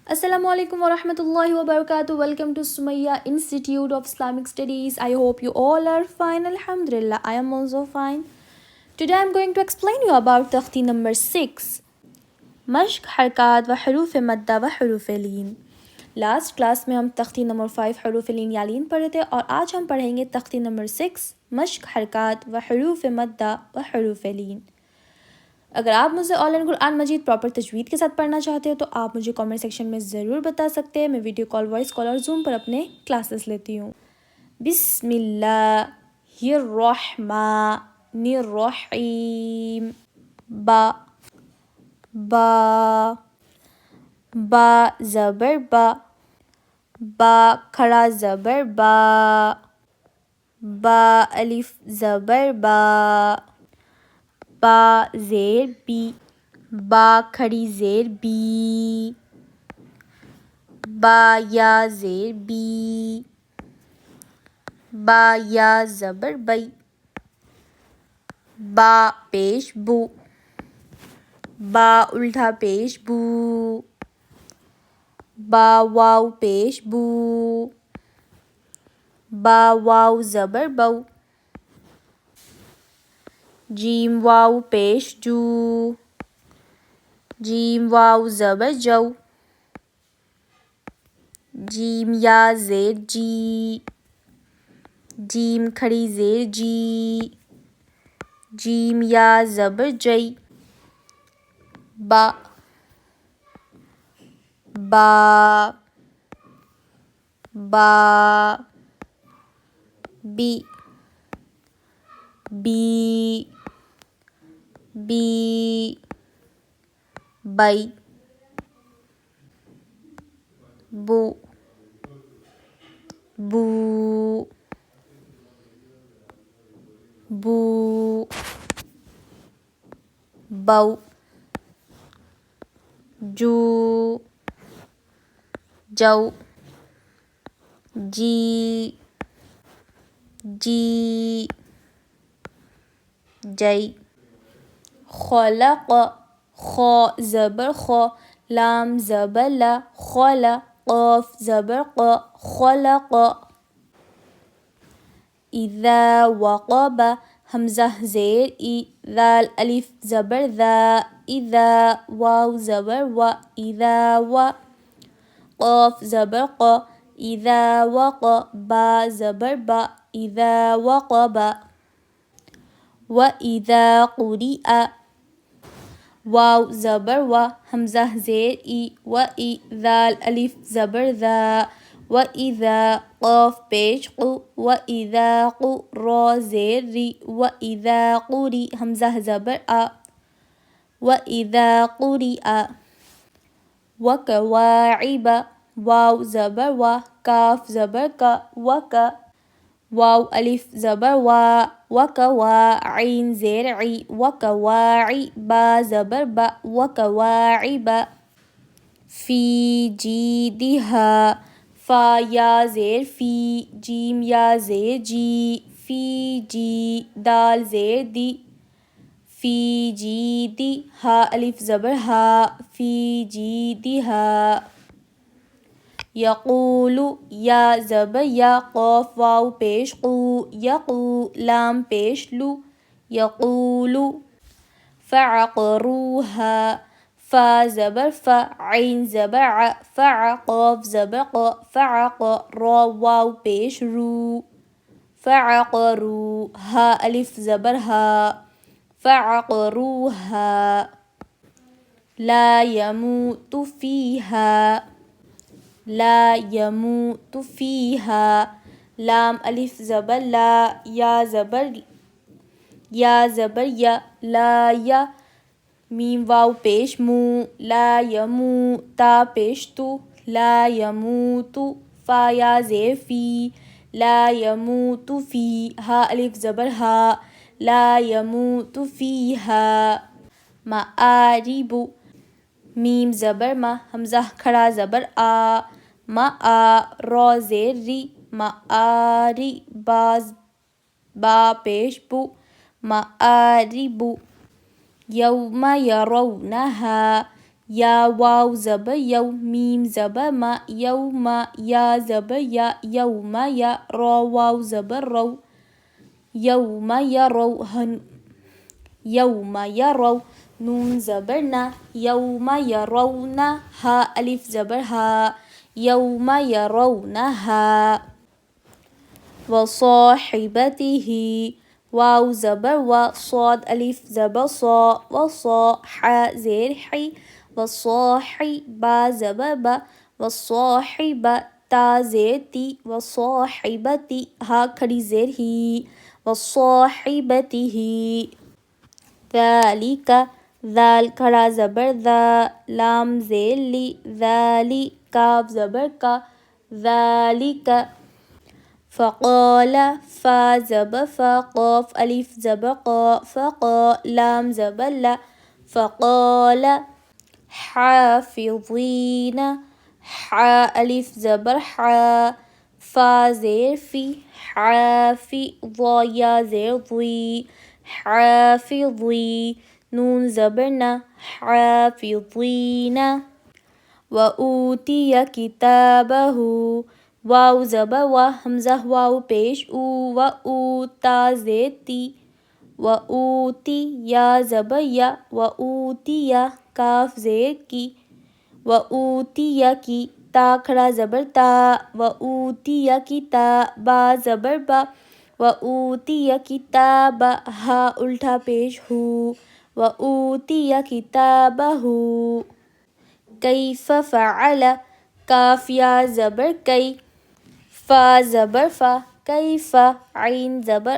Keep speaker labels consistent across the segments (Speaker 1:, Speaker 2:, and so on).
Speaker 1: Assalamu alaikum wa rahmatullahi wa barakatuh. Welcome to Sumayya Institute of Islamic Studies. I hope you all are fine. Alhamdulillah, I am also fine. Today I am going to explain you about takhti number 6. مشق حرکات و حروف مدہ و حروف لین. Last class میں ہم تختی number 5 حروف لین یا لین پڑھے تھے اور آج ہم پڑھیں گے تختی نمبر 6 مشق حرکات و حروف مدہ و حروف لین. اگر آپ مجھے آل ان قرآن مجید پراپر تجوید کے ساتھ پڑھنا چاہتے ہو تو آپ مجھے کامنٹ سیکشن میں ضرور بتا سکتے ہیں. میں ویڈیو کال، وائس کال اور زوم پر اپنے کلاسز لیتی ہوں. بسم اللہ الرحمن الرحیم. با با با زبر با، با کھڑا زبر با، با الف زبر با، با زیر بی، با کھڑی زیر بی، با یا زیر بی، با یا زبر بی، با پیش بو، با الٹا پیش بو، با واو پیش بو، با واو زبر بو، جیم واو پیش جو، جیم واو زبر جو، جیم یا زیر جی، جیم کھڑی زیر جی، جیم یا زبر جی، با با با بی بی بی بی بو بو بو بو جو جو جی جی جی. خلق، خا زبر خا، لام زبر لا، خلا، قاف زبر قا، خلق. اذا وقب، حمزہ زیر ای، ذال الف زبر ذا، اذا واو زبر و، اذا و، قاف زبر قا، اذا وق، با زبر با، اذا وقب. وَإِذَا قُرِئَ، واو زبر و، حمزہ زیر ای، و ای، ذال الف زبر ذا، وَإِذَا قاف پیش قو، وَإِذَا قُ، را زیر ری، وَإِذَا قُرِئ حمزہ زبر آ، وَإِذَا قُرِئَ. وَكَوَاعِبَ، واو زبر و، کاف زبر کا، وَکَ، واو الف زبر وا، وَکَوا، عین زیر عی، وَکَوَاعِبَ، با زبر با، وَکَوَاعِبَ. فی جیدہا، فا یا زیر فی، جیم یا زیر جی، فی جی، دال زیر دی، فی جیدی، ہا الف زبر ہا، فی جیدہا. یقول، یا زبر یا، قاف واو پیش قو، یقو، لام پیش لو، یقول. فعقروها، فا زبر فا، عین زبر ع، فع، قاف زبر قا، فعق، را واو پیش رو، فعقرو، ہا الف زبر ہا، فعقروها. لا يموت فيها، لا يموت فيها، لام الف زبر لا، یا زبر، یا زبر یا، لا یا، میم واو پیش مو، لا یمو، تا پیش تو، لا یموت، فا یا زیر فی، لا یموت فی، ہا الف زبر ہا، لا یموت فیہا. معارب، میم زبر ما، حمزہ کھڑا زبر آ، ما آ، را زیر ری، معاری، با پیش بو، معارب. یوم یرونہا، یا واو زبر یو میم زبر ما یوم یا زبر یا یوم یا را واو زبر رو یوم یرو یوم یرو نون زبر نا یوم یرون ہا الف زبر ہا یوم یرونہا وصاحبته واو زبر و صاد الف زبر صا وصا ح زیر حی وصاحی با زبر با وصاحب تا زیر تی وصاحبتی ہا کھڑی زیر ہی وصاحبته ذالک ذال کھڑا زبر ذا لام زیر لی ذالی کاف زبر کا ذالک فقال فا زبر فا قاف الف زبر قا فقا لام زبر لا فقال حافظین حا الف زبر حا فا زیر فی حافی ضا یا زیر ضی حافظی نون زبر نا حافظین وَأُوتِيَ كِتَابَهُ واو زبر و حمزہ واو پیش او و او تا زیر تی و اوتی یا زبر یا و اوتی یا کاف زیر کی و اوتی یا کی تا کھڑا زبر تا و اوتی یا کی تا با زبر با و اوتی یا کتاب ہا الٹا پیش ہو و اوتی یا کتابہ کیف فعل کاف یا زبر کئی فا زبر فا کیف عین زبر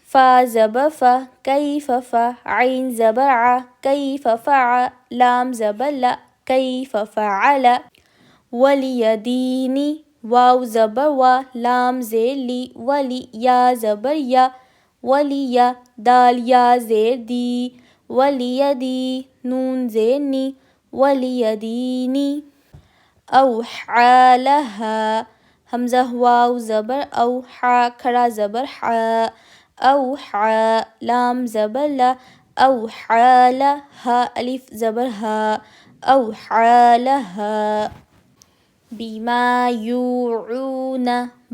Speaker 1: فا زبر فا کیف فا عین زبر ع کیف فع لام زبر لا کیف فعل ولیدینی واو زبر و لام زیر لی ولی یا زبر یا ولی یا دال یا زیر دی ولیدی نون زیر نی ولیدینی اوحی لہا حمزہ واو زبر او حا کھڑا زبر حا اوحی لام زبر لا اوحی لہا الف زبر ہا اوحی لہا بما یوعون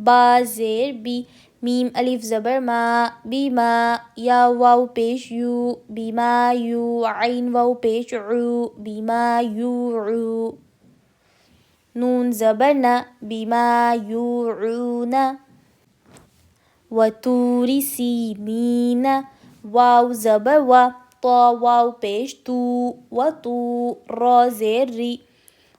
Speaker 1: با زیر بی میم الف زبر ما بما یا واو پیش یو بما یو عین واو پیش عو بما یوعو نون زبر نا بما یوعون وطور سینین واو زبر و طا واو پیش تو و تو را زیر ری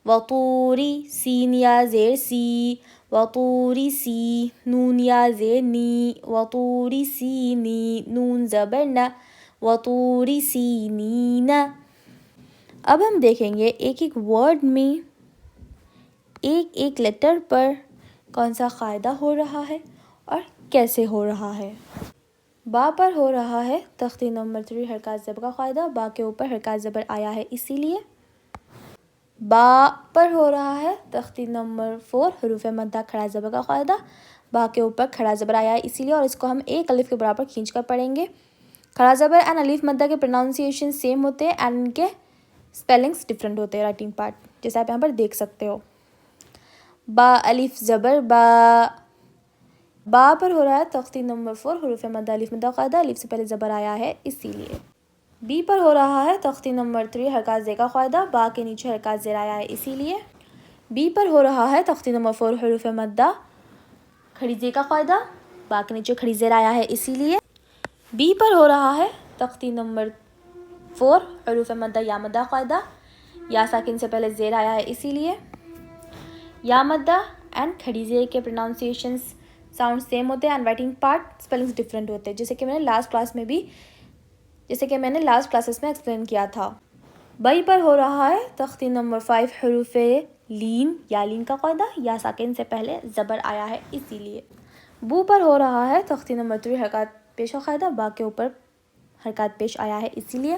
Speaker 1: وطوری سین یا زیر سی وطوری سی نون یا زیر نی وطوری سینی نون زبر نا وطوری سینین اب ہم دیکھیں گے ایک ایک ورڈ میں ایک ایک لیٹر پر کون سا قاعدہ ہو رہا ہے اور کیسے ہو رہا ہے۔ با پر ہو رہا ہے تختی نمبر 3 حرکات زبر کا قاعدہ، با کے اوپر حرکات زبر آیا ہے اسی لیے۔ با پر ہو رہا ہے تختی نمبر 4 حروف مدہ کھڑا زبر کا قاعدہ، با کے اوپر کھڑا زبر آیا ہے اسی لیے، اور اس کو ہم ایک الف کے برابر کھینچ کر پڑھیں گے۔ کھڑا زبر اینڈ الف مدہ کے پروننسیشن سیم ہوتے ہیں اینڈ ان کے سپیلنگس ڈفرینٹ ہوتے ہیں رائٹنگ پارٹ، جیسے آپ یہاں پر دیکھ سکتے ہو۔ با الف زبر با، با پر ہو رہا ہے تختی نمبر 4 حروف مدہ الف مدہ قاعدہ، الف سے پہلے زبر آیا ہے اسی لیے۔ بی پر ہو رہا ہے تختی نمبر 3 حرکات زیر کا قاعدہ، با کے نیچے حرکات زیر آیا ہے اسی لیے۔ بی پر ہو رہا ہے تختی نمبر 4 حروف مدہ کھڑی زیر کا قاعدہ، با کے نیچے کھڑی زیر آیا ہے اسی لیے۔ بی پر ہو رہا ہے تختی نمبر 4 حروف مدہ یا مدہ قاعدہ، یا ساکن سے پہلے زیر آیا ہے اسی لیے۔ یا مدہ اینڈ کھڑی زیر کے پروننسیشنز ساؤنڈ سیم ہوتے ہیں and writing part spellings different ہوتے ہیں، جیسے کہ میں نے لاسٹ کلاسز میں ایکسپلین کیا تھا۔ بئی پر ہو رہا ہے تختی نمبر 5 حروف لین یا لین کا قاعدہ، یا ساکن سے پہلے زبر آیا ہے اسی لیے۔ بو پر ہو رہا ہے تختی نمبر 3 حرکات پیش کا قاعدہ، با کے اوپر حرکات پیش آیا ہے اسی لیے۔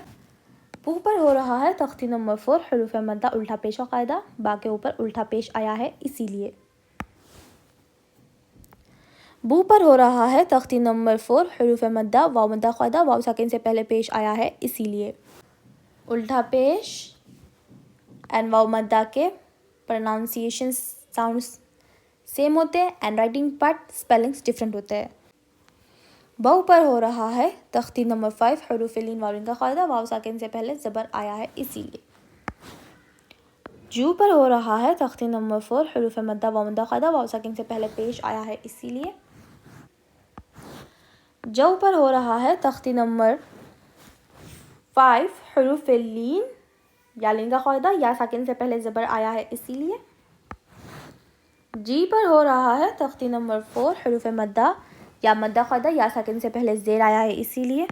Speaker 1: بو پر ہو رہا ہے تختی نمبر 4 حروف مدہ الٹا پیش کا قاعدہ، با کے اوپر الٹا پیش آیا ہے اسی لیے۔ بو پر ہو رہا ہے تختی نمبر 4 حروف مدہ واو مدہ قاعدہ، واو ساکن سے پہلے پیش آیا ہے اسی لیے۔ الٹا پیش اینڈ واو مدہ کے پروناؤنسیشن ساؤنڈس سیم ہوتے ہیں and writing part spellings different ہوتے ہیں. بو پر ہو رہا ہے تختی نمبر 5 حروف لین واؤلنگ کا قاعدہ واو ساکن سے پہلے زبر آیا ہے اسی لیے. جو پر ہو رہا ہے تختی نمبر 4 حروف مدہ واو مدہ قاعدہ واو ساکن سے پہلے پیش آیا ہے اسی لیے. جو پر ہو رہا ہے تختی نمبر 5 حروف لین یا لین کا قاعدہ یا ساکن سے پہلے زبر آیا ہے اسی لیے. جی پر ہو رہا ہے تختی نمبر 4 حروف مدہ یا مدہ قاعدہ یا ساکن سے پہلے زیر آیا ہے اسی لیے.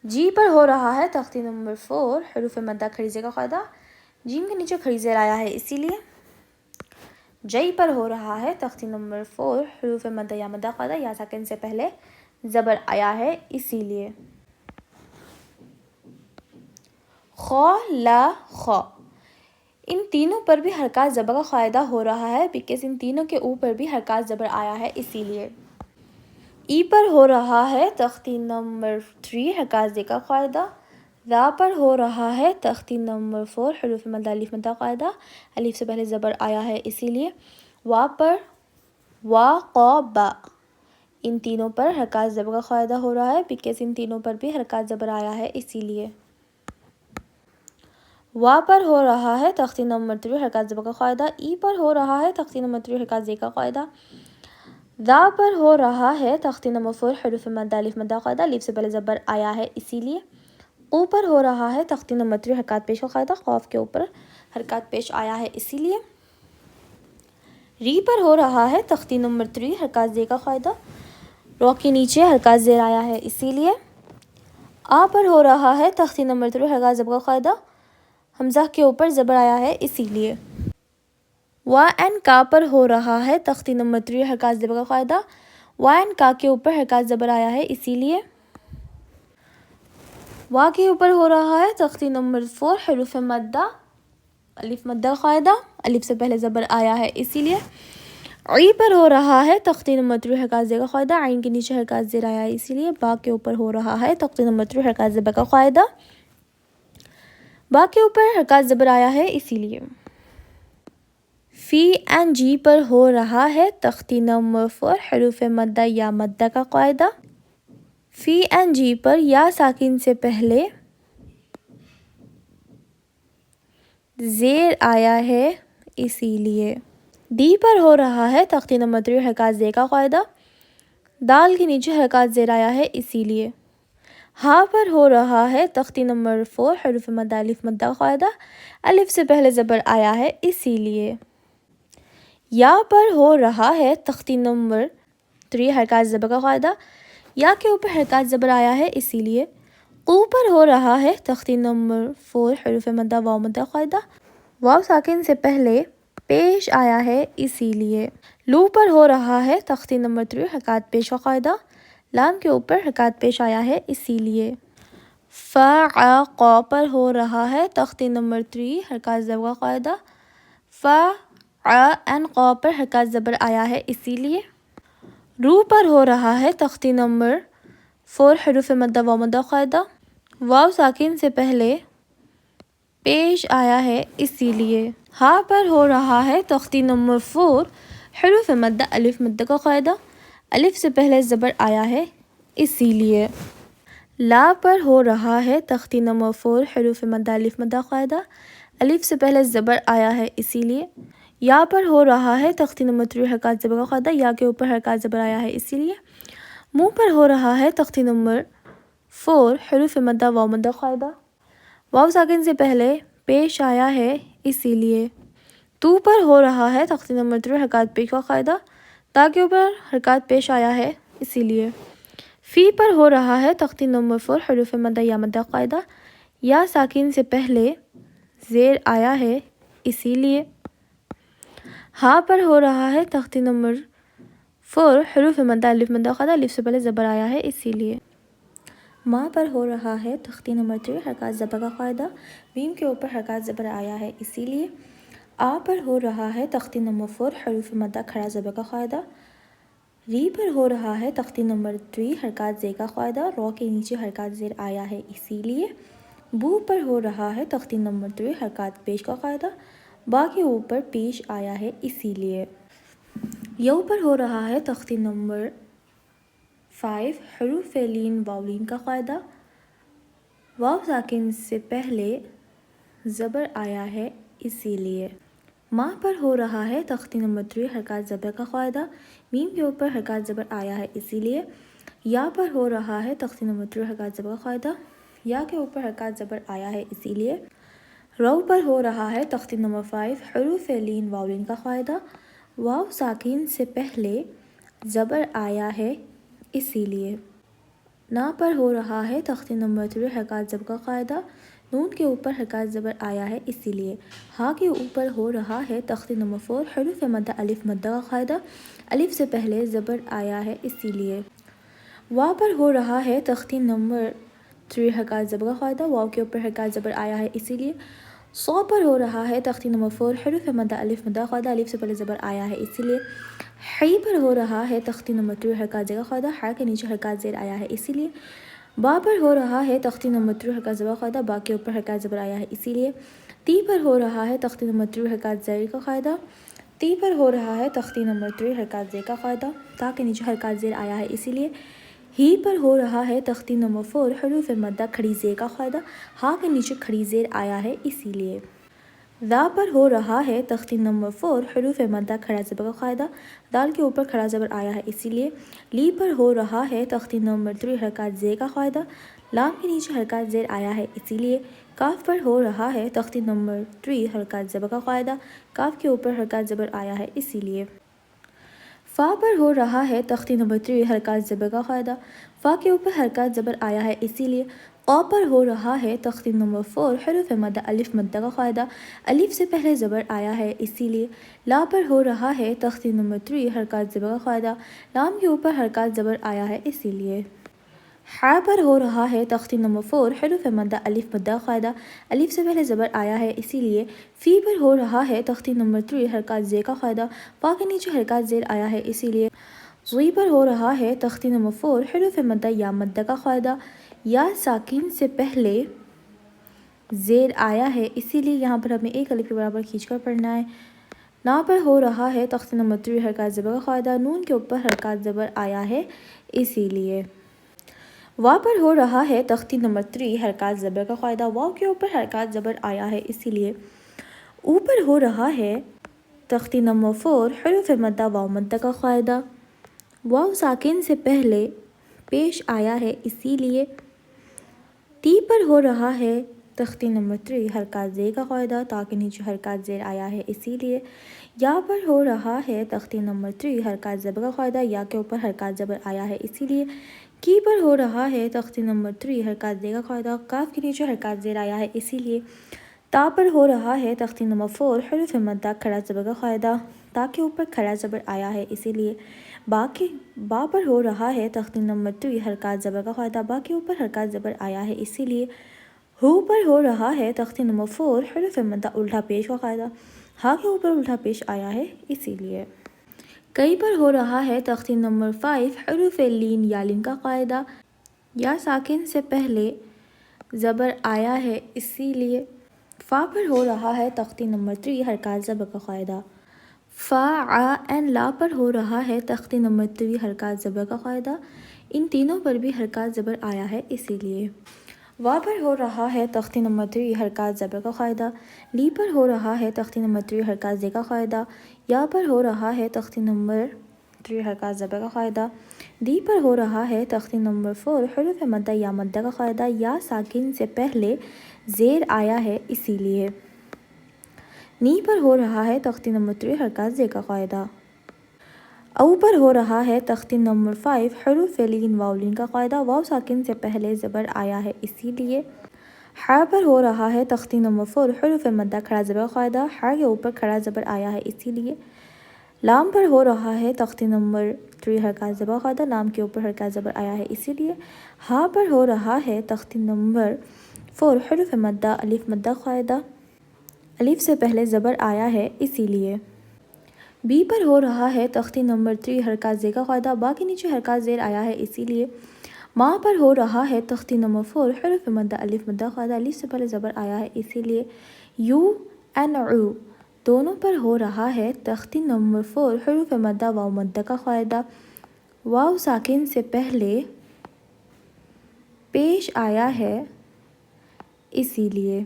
Speaker 1: جی پر ہو رہا ہے تختی نمبر 4 حروف مدہ کھڑی زیر کا قاعدہ جیم کے نیچے کھڑی زیر آیا ہے اسی لیے. جئی پر ہو رہا ہے تختی نمبر 4 حروف مدہ یا مدہ قاعدہ یا ساکن سے پہلے زبر آیا ہے اسی لیے. خو لا خو ان تینوں پر بھی حرکات زبر کا قاعدہ ہو رہا ہے بیکاز ان تینوں کے اوپر بھی حرکات زبر آیا ہے اسی لیے. ای پر ہو رہا ہے تختی نمبر 3 حرکات زیر کا قاعدہ. را پر ہو رہا ہے تختی نمبر 4 حروف مدہ الف مدہ قاعدہ الف سے پہلے زبر آیا ہے اسی لیے. وا پر وا قو با ان تینوں پر حرکات زبر کا قاعدہ ہو رہا ہے بیکاز ان تینوں پر بھی حرکات زبر آیا ہے اسی لیے. وا پر ہو رہا ہے تختی نمبر 3 حرکات زبر کا قاعدہ. ای پر ہو رہا ہے تختی نمبر 3 حرکات زیر کا قاعدہ. را پر ہو رہا ہے تختی نمبر 4 حروف مدہ الف مدہ قاعدہ الف سے پہلے زبر آیا ہے اسی لیے. او پر ہو رہا ہے تختی نمبر 3 حرکات پیش کا قاعدہ قاف کے اوپر حرکات پیش آیا ہے اسی لیے. ری پر ہو رہا ہے تختی نمبر 3 حرکات زیر کا قاعدہ رو کے نیچے حرکات زیر آیا ہے اسی لیے. آ پر ہو رہا ہے تختی نمبر 3 حرکات زبر کا قاعدہ حمزہ کے اوپر زبر آیا ہے اسی لیے. وا اینڈ کا پر ہو رہا ہے تختی نمبر 3 حرکات زبر کا قاعدہ وا اینڈ کا کے اوپر حرکات زبر آیا ہے اسی لیے. وا کے اوپر ہو رہا ہے تختی نمبر 4 حروف مدہ الف مدہ قاعدہ الف سے پہلے زبر آیا ہے اسی لیے. عی پر ہو رہا ہے تختی نمبر 3 حرکات زیر کا قاعدہ عین کے نیچے حرکات زیر آیا ہے اسی لیے. با کے اوپر ہو رہا ہے تختی نمبر 3 حرکات زبر کا قاعدہ با کے اوپر حرکات زبر آیا ہے اسی لیے. فی اینڈ جی پر ہو رہا ہے تختی نمبر 4 حروف مدہ یا مدہ کا قاعدہ. فی اینڈ جی پر یا ساکن سے پہلے زیر آیا ہے اسی لیے. ڈی پر ہو رہا ہے تختی نمبر 3 حرکات زیر کا قاعدہ دال کے نیچے حرکات زیر آیا ہے اسی لیے. ہاں پر ہو رہا ہے تختی نمبر 4 حروف مدہ الف مدہ قاعدہ الف سے پہلے زبر آیا ہے اسی لیے. یا پر ہو رہا ہے تختی نمبر 3 حرکات زبر کا قاعدہ یا کے اوپر حرکات زبر آیا ہے اسی لیے. قو پر ہو رہا ہے تختی نمبر 4 حروف مدہ واو مدہ قاعدہ واو ساکن سے پہلے پیش آیا ہے اسی لیے. لو پر ہو رہا ہے تختی نمبر 3 حرکات پیش کا قاعدہ لام کے اوپر حرکات پیش آیا ہے اسی لیے. فا قو پر ہو رہا ہے تختی نمبر 3 حرکات زبر کا قاعدہ فا اینڈ قو پر حرکات زبر آیا ہے اسی لیے. رو پر ہو رہا ہے تختی نمبر 4 حروف مدہ واو مدہ قاعدہ واو ساکن سے پہلے پیش آیا ہے اسی لیے. ہا پر ہو رہا ہے تختی نمبر 4 حروف مدہ الف مدہ کا قاعدہ الف سے پہلے زبر آیا ہے اسی لیے. لا پر ہو رہا ہے تختی نمبر 4 حروف مدہ الف مدہ قاعدہ الف سے پہلے زبر آیا ہے اسی لیے. یا پر ہو رہا ہے تختی نمبر 3 حرکات زبر کا قاعدہ یا کے اوپر حرکات زبر آیا ہے اسی لیے. منہ پر ہو رہا ہے تختی نمبر 4 حروف مدہ واو مدہ قاعدہ واو ساکن سے پہلے پیش آیا ہے اسی لیے. تو پر ہو رہا ہے تختی نمبر 3 حرکات پیش کا قاعدہ تا کے اوپر حرکات پیش آیا ہے اسی لیے. فی پر ہو رہا ہے تختی نمبر 4 حروف مدہ یا مدہ قاعدہ یا ساکن سے پہلے زیر آیا ہے اسی لیے. ہا پر ہو رہا ہے تختی نمبر 4 حروف مدہ الف مدہ قاعدہ الف سے پہلے زبر آیا ہے اسی لیے. ما پر ہو رہا ہے تختی نمبر 3 حرکات زبر کا قاعدہ میم کے اوپر حرکات زبر آیا ہے اسی لیے. آ پر ہو رہا ہے تختی نمبر 4 حروف مدہ کھڑا زبر کا قاعدہ. ری پر ہو رہا ہے تختی نمبر 3 حرکات زیر کا قاعدہ رو کے نیچے حرکات زیر آیا ہے اسی لیے. بو پر ہو رہا ہے تختی نمبر 3 حرکات پیش کا قاعدہ، با کے اوپر پیش آیا ہے اسی لیے۔ یو پر ہو رہا ہے تختی نمبر 5 حروف لین واؤلین کا قاعدہ، واو ساکن سے پہلے زبر آیا ہے اسی لیے۔ ماں پر ہو رہا ہے تختی نمبر 3 حرکات زبر کا قاعدہ، میم کے اوپر حرکات زبر آیا ہے اسی لیے۔ یا پر ہو رہا ہے تختی نمبر 3 حرکات زبر کا قاعدہ، یا کے اوپر حرکات زبر آیا ہے اسی لیے۔ رو پر ہو رہا ہے تختی نمبر 5 حروف لین واؤلین کا قاعدہ، واو ساکن سے پہلے زبر آیا ہے اسی لیے۔ نا پر ہو رہا ہے تختی نمبر 3 حرکات زبر کا قاعدہ، نون کے اوپر حرکات زبر آیا ہے اسی لیے۔ ہا کے اوپر ہو رہا ہے تختی نمبر 4 حروف مدہ الف مدہ کا قاعدہ، الف سے پہلے زبر آیا ہے اسی لیے۔ وا پر ہو رہا ہے تختی نمبر 3 حرکات زبر کا قاعدہ، واو کے اوپر حرکات زبر آیا ہے اسی لیے۔ سو پر ہو رہا ہے تختی نمبر 4 حروف مدہ الف مدہ کا قاعدہ، الف سے پہلے زبر آیا ہے اسی لیے۔ حی پر ہو رہا ہے تختی نمبر 3 حرکات زیر کا قاعدہ، حا کے نیچے حرکات زیر آیا ہے اسی لیے۔ با پر ہو رہا ہے تختی نمبر 3 حرکات زبر کا قاعدہ، با کے اوپر حرکات زبر آیا ہے اسی لیے۔ تی پر ہو رہا ہے تختی نمبر 3 حرکات زیر کا قاعدہ، تی پر ہو رہا ہے تختی نمبر 3 حرکات زیر کا قاعدہ، تا کے نیچے حرکات زیر آیا ہے اسی لیے۔ ہی پر ہو رہا ہے تختی نمبر 4 حروف مدہ کھڑی زیر کا قاعدہ، ہا کے نیچے کھڑی زیر آیا ہے اسی لیے۔ دا پر ہو رہا ہے تختی نمبر 4 حروف مدہ کھڑا زبر کا قاعدہ، دال کے اوپر کھڑا زبر آیا ہے اسی لیے۔ لی پر ہو رہا ہے تختی نمبر 3 حرکات زیر کا قاعدہ، لام کے نیچے حرکات زیر آیا ہے اسی لیے۔ کاف پر ہو رہا ہے تختی نمبر 3 حرکات زبر کا قاعدہ، کاف کے اوپر حرکات زبر آیا ہے اسی لیے۔ فا پر ہو رہا ہے تختی نمبر 3 حرکات زبر کا قاعدہ، فا کے اوپر حرکات زبر آیا ہے اسی لیے۔ قا پر ہو رہا ہے تختی نمبر 4 حروف مدہ الف مدہ کا قاعدہ، الف سے پہلے زبر آیا ہے اسی لیے۔ لا پر ہو رہا ہے تختی نمبر 3 حرکات زبر کا قاعدہ، لام کے اوپر حرکات زبر آیا ہے اسی لیے۔ حا پر ہو رہا ہے تختی نمبر 4 حروف مدہ الف مدہ کا قاعدہ، الف سے پہلے زبر آیا ہے اسی لیے۔ فی پر ہو رہا ہے تختی نمبر 3 حرکات زیر کا قاعدہ، فا کے نیچے حرکات زیر آیا ہے اسی لیے۔ زوئی پر ہو رہا ہے تختی نمبر 4 حروف مدہ یا مدہ کا قاعدہ، یا ساکن سے پہلے زیر آیا ہے اسی لیے، یہاں پر ہمیں ایک الف کے برابر کھینچ کر پڑھنا ہے۔ نا پر ہو رہا ہے تختی نمبر 3 حرکات زبر کا قاعدہ، نون کے اوپر حرکات زبر آیا ہے اسی لیے۔ وا پر ہو رہا ہے تختی نمبر 3 حرکات زبر کا قاعدہ، واو کے اوپر حرکات زبر آیا ہے اسی لیے۔ اوپر ہو رہا ہے تختی نمبر 4 حروف مدہ واو مدہ کا قاعدہ، واو ساکن سے پہلے پیش آیا ہے اسی لیے۔ تی پر ہو رہا ہے تختی نمبر 3 حرکات زیر کا قاعدہ، تا کے نیچے حرکات زیر آیا ہے اسی لیے۔ یا پر ہو رہا ہے تختی نمبر 3 حرکات زبر کا قاعدہ، یا کے اوپر حرکات زبر آیا ہے اسی لیے۔ کی پر ہو رہا ہے تختی نمبر 3 حرکات زیر کا قاعدہ، کاف کے نیچے حرکات زیر آیا ہے اسی لیے۔ تا پر ہو رہا ہے تختی نمبر 4 حروف مدہ کھڑا زبر کا قاعدہ، تا کے اوپر کھڑا زبر آیا ہے اسی لیے۔ با پر ہو رہا ہے تختی نمبر 3 حرکات زبر کا قاعدہ، با کے اوپر حرکات زبر آیا ہے اسی لیے۔ ہو پر ہو رہا ہے تختی نمبر 4 حروف مدہ الٹا پیش کا قاعدہ، ہا کے اوپر الٹا پیش آیا ہے اسی لیے۔ کئی پر ہو رہا ہے تختی نمبر 5 حروف لین یا لین کا قاعدہ، یا ساکن سے پہلے زبر آیا ہے اسی لیے۔ فا پر ہو رہا ہے تختی نمبر 3 حرکات زبر کا قاعدہ، فا ع این لا پر ہو رہا ہے تختی نمبر 3 حرکات زبر کا قاعدہ، ان تینوں پر بھی حرکات زبر آیا ہے اسی لیے۔ وا پر ہو رہا ہے تختی نمبر 3 حرکات زبر کا قاعدہ، لی پر ہو رہا ہے تختی نمبر 3 حرکات زیر کا قاعدہ، یا پر ہو رہا ہے تختی نمبر 3 حرکات زبر کا قاعدہ، دی پر ہو رہا ہے تختی نمبر 4 حروف مدہ یا مدہ کا قاعدہ، یا ساکن سے پہلے زیر آیا ہے اسی لیے۔ نی پر ہو رہا ہے تختی نمبر 3 حرکات زیر کا قاعدہ۔ او پر ہو رہا ہے تختی نمبر 5 حروف لین واؤلین کا قاعدہ، واو ساکن سے پہلے زبر آیا ہے اسی لیے۔ حا پر ہو رہا ہے تختی نمبر 4 حروف مدہ کھڑا زبر کا قاعدہ، حا کے اوپر کھڑا زبر آیا ہے اسی لیے۔ لام پر ہو رہا ہے تختی نمبر 3 حرکات زبر کا قاعدہ، لام کے اوپر حرکات زبر آیا ہے اسی لیے۔ ہا پر ہو رہا ہے تختی نمبر 4 حروف مدہ الف مدہ قاعدہ، الف سے پہلے زبر آیا ہے اسی لیے۔ بی پر ہو رہا ہے تختی نمبر 3 حرکات زیر کا قاعدہ، با کے نیچے حرکات زیر آیا ہے اسی لیے۔ ماں پر ہو رہا ہے تختی نمبر 4 حروف مدہ الف مدہ قاعدہ الف سے پہلے زبر آیا ہے اسی لیے یو این عو دونوں پر ہو رہا ہے تختی نمبر 4 حروف مدہ واو مدہ کا قاعدہ واو ساکن سے پہلے پیش آیا ہے اسی لیے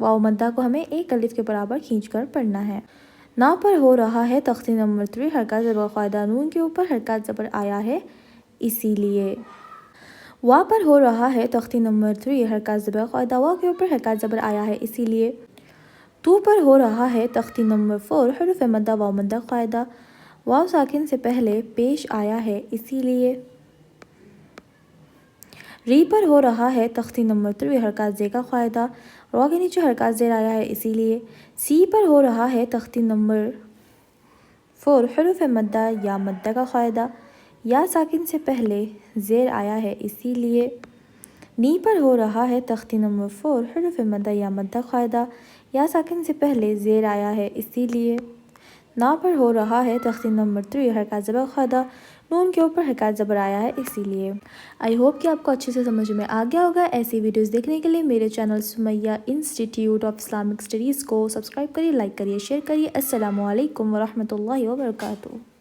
Speaker 1: واو مدہ کو ہمیں ایک الف کے برابر کھینچ کر پڑھنا ہے۔ نا پر ہو رہا ہے تختی نمبر 3 حرکات زبر قاعدہ نون کے اوپر حرکات زبر آیا ہے اسی لیے وا پر ہو رہا ہے تختی نمبر 3 حرکات زبر قاعدہ وا کے اوپر حرکات زبر آیا ہے اسی لیے تو پر ہو رہا ہے تختی نمبر 4 حروف مدہ واو مدہ قاعدہ واو ساکن سے پہلے پیش آیا ہے اسی لیے ری پر ہو رہا ہے تختی نمبر 3 حرکات زے کا قاعدہ را کے نیچے حرکات زیر آیا ہے اسی لیے سی پر ہو رہا ہے تختی نمبر 4 حروف مدہ یا مدہ کا قاعدہ یا ساکن سے پہلے زیر آیا ہے اسی لیے نی پر ہو رہا ہے تختی نمبر 4 حروف مدہ یا مدہ قاعدہ یا ساکن سے پہلے زیر آیا ہے اسی لیے نا پر ہو رہا ہے تختی نمبر 3 حرکات زبر قاعدہ نون کے اوپر حرکات زبر آیا ہے اسی لیے آئی ہوپ کہ آپ کو اچھے سے سمجھ میں آ گیا ہوگا۔ ایسی ویڈیوز دیکھنے کے لیے میرے channel Sumaiya institute of Islamic studies کو سبسکرائب کریے، لائک کریے، شیئر کریے۔ السلام علیکم ورحمۃ اللہ وبرکاتہ۔